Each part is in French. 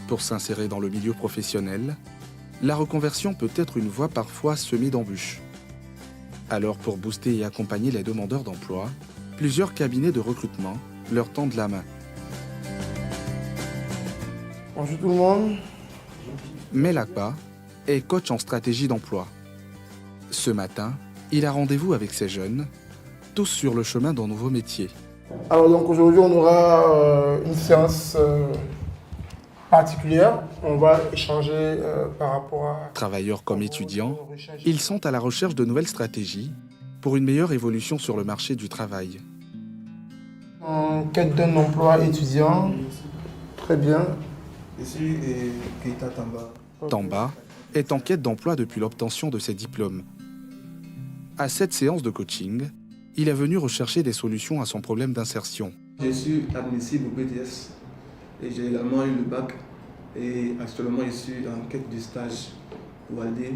Pour s'insérer dans le milieu professionnel, la reconversion peut être une voie parfois semée d'embûches. Alors pour booster et accompagner les demandeurs d'emploi, plusieurs cabinets de recrutement leur tendent la main. Bonjour tout le monde. Melakba est coach en stratégie d'emploi. Ce matin, il a rendez-vous avec ces jeunes, tous sur le chemin d'un nouveau métier. Alors donc aujourd'hui on aura une séance particulière. On va échanger par rapport à... Travailleurs comme étudiants, ils sont à la recherche de nouvelles stratégies pour une meilleure évolution sur le marché du travail. En quête d'un emploi étudiant, très bien. Je suis Keita Tamba. Tamba est en quête d'emploi depuis l'obtention de ses diplômes. À cette séance de coaching, il est venu rechercher des solutions à son problème d'insertion. Je suis admissible au BTS et j'ai également eu le bac. Et actuellement, je suis en quête de stage pour aller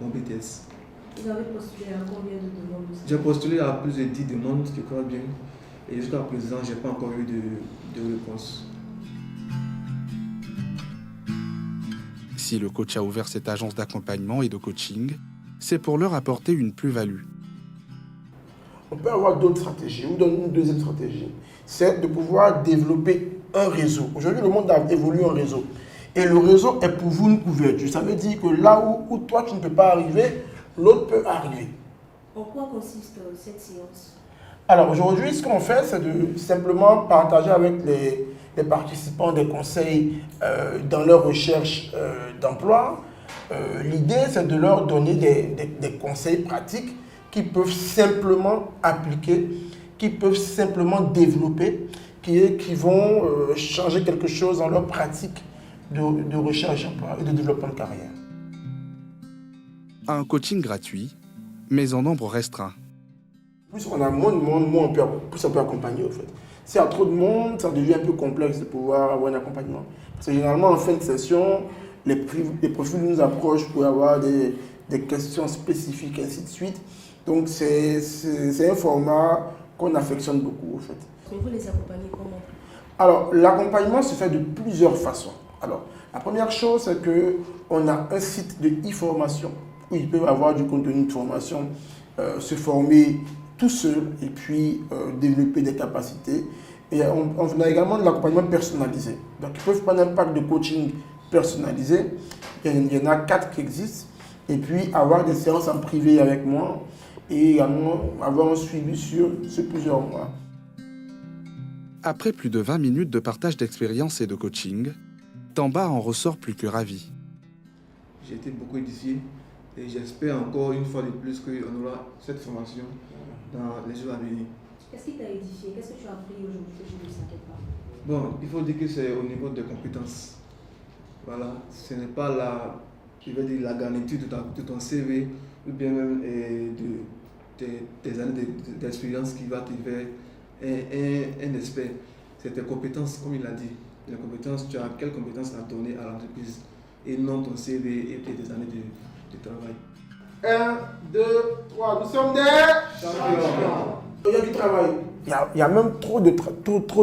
mon BTS. Vous avez postulé à combien de demandes? J'ai postulé à plus de 10 demandes, je crois bien. Et jusqu'à présent, je n'ai pas encore eu de réponse. Si le coach a ouvert cette agence d'accompagnement et de coaching, c'est pour leur apporter une plus-value. On peut avoir d'autres stratégies ou une deuxième stratégie. C'est de pouvoir développer un réseau. Aujourd'hui, le monde a évolué en réseau. Et le réseau est pour vous une couverture. Ça veut dire que là où toi tu ne peux pas arriver, l'autre peut arriver. En quoi consiste cette séance? Alors aujourd'hui, ce qu'on fait, c'est de simplement partager avec les participants des conseils dans leur recherche d'emploi. L'idée, c'est de leur donner des conseils pratiques qu'ils peuvent simplement appliquer, qu'ils peuvent simplement développer, qui vont changer quelque chose dans leur pratique de recherche d'emploi et de développement de carrière. Un coaching gratuit, mais en nombre restreint. Plus on a moins de monde, plus on peut accompagner, au fait. S'il y a trop de monde, ça devient un peu complexe de pouvoir avoir un accompagnement. Parce que généralement, en fin de session, les profils nous approchent pour avoir des questions spécifiques, ainsi de suite. Donc, c'est un format qu'on affectionne beaucoup, au fait. Mais vous les accompagnez comment? Alors, l'accompagnement se fait de plusieurs façons. Alors, la première chose, c'est qu'on a un site de e-formation où ils peuvent avoir du contenu de formation, se former tout seul et puis développer des capacités. Et on a également de l'accompagnement personnalisé. Donc, ils peuvent prendre un pack de coaching personnalisé. Il y en a 4 qui existent. Et puis, avoir des séances en privé avec moi et également avoir un suivi sur plusieurs mois. Après plus de 20 minutes de partage d'expérience et de coaching, Tamba en ressort plus que ravi. J'ai été beaucoup édifié et j'espère encore une fois de plus qu'on aura cette formation dans les jours à venir. Qu'est-ce qui t'a édifié? Qu'est-ce que tu as appris aujourd'hui que je ne savais pas? Bon, il faut dire que c'est au niveau des compétences. Voilà, ce n'est pas la garniture de ton CV ou bien même tes années d'expérience qui va te faire un expert. C'est tes compétences, comme il a dit. Les compétences, tu as quelles compétences à donner à l'entreprise et non ton CV et tes années de travail. 1, 2, 3, nous sommes des champions. Il y a du travail. Il y a même trop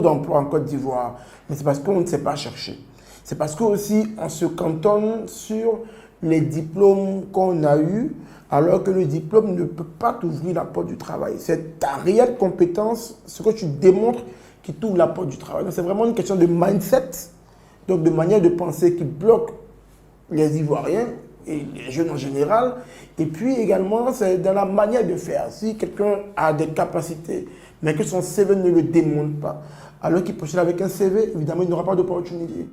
d'emplois en Côte d'Ivoire. Mais c'est parce qu'on ne sait pas chercher. C'est parce qu'aussi on se cantonne sur les diplômes qu'on a eus, alors que le diplôme ne peut pas t'ouvrir la porte du travail. C'est ta réelle compétence, ce que tu démontres, qui t'ouvre la porte du travail. Donc c'est vraiment une question de mindset, donc de manière de penser qui bloque les Ivoiriens et les jeunes en général. Et puis également, c'est dans la manière de faire. Si quelqu'un a des capacités, mais que son CV ne le démontre pas, alors qu'il postule avec un CV, évidemment, il n'aura pas d'opportunité.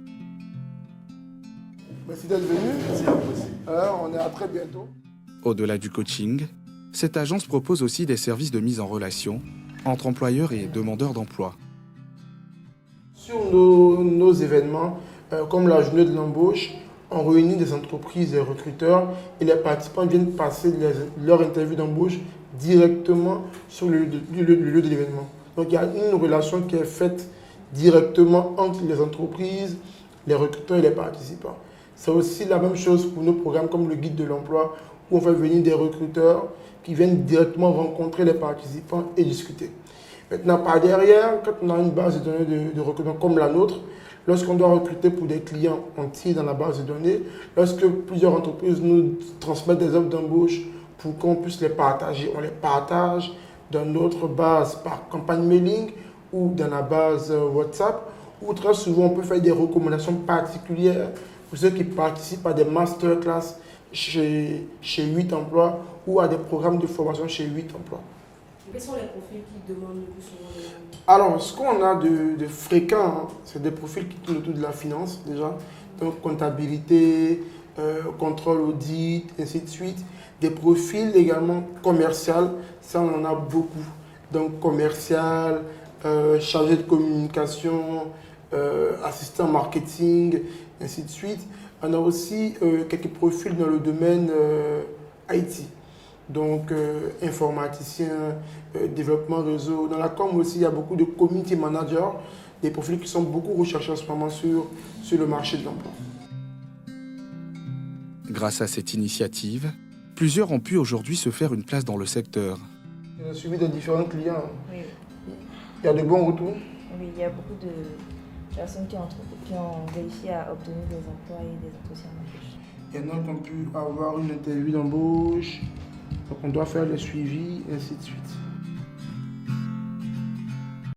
Merci d'être venu. Merci à vous aussi. On est à très bientôt. Au-delà du coaching, cette agence propose aussi des services de mise en relation entre employeurs et demandeurs d'emploi. Sur nos événements, comme la journée de l'embauche, on réunit des entreprises, des recruteurs et les participants viennent passer leur interview d'embauche directement sur le lieu de l'événement. Donc il y a une relation qui est faite directement entre les entreprises, les recruteurs et les participants. C'est aussi la même chose pour nos programmes comme le guide de l'emploi où on fait venir des recruteurs qui viennent directement rencontrer les participants et discuter. Maintenant, par derrière, quand on a une base de données de recrutement comme la nôtre, Lorsqu'on doit recruter pour des clients, on tire dans la base de données. Lorsque plusieurs entreprises nous transmettent des offres d'embauche pour qu'on puisse les partager, on les partage dans notre base par campagne mailing ou dans la base WhatsApp. Ou très souvent, on peut faire des recommandations particulières pour ceux qui participent à des masterclass chez 8 emplois ou à des programmes de formation chez 8 emplois. Quels sont les profils qui demandent le plus souvent de l'aide? Alors, ce qu'on a de fréquent, hein, c'est des profils qui tournent autour de la finance déjà, donc comptabilité, contrôle audit, ainsi de suite. Des profils également commerciaux, ça on en a beaucoup. Donc commercial, chargé de communication, assistant marketing, ainsi de suite. On a aussi quelques profils dans le domaine IT. Donc, informaticien, développement réseau. Dans la com aussi, il y a beaucoup de community managers, des profils qui sont beaucoup recherchés en ce moment sur le marché de l'emploi. Grâce à cette initiative, plusieurs ont pu aujourd'hui se faire une place dans le secteur. On a suivi de différents clients. Oui, Il y a de bons retours. oui, il y a beaucoup de personnes qui ont réussi à obtenir des emplois et des entretiens d'embauche. Il y en a qui ont pu avoir une interview d'embauche. Donc, on doit faire le suivi, ainsi de suite.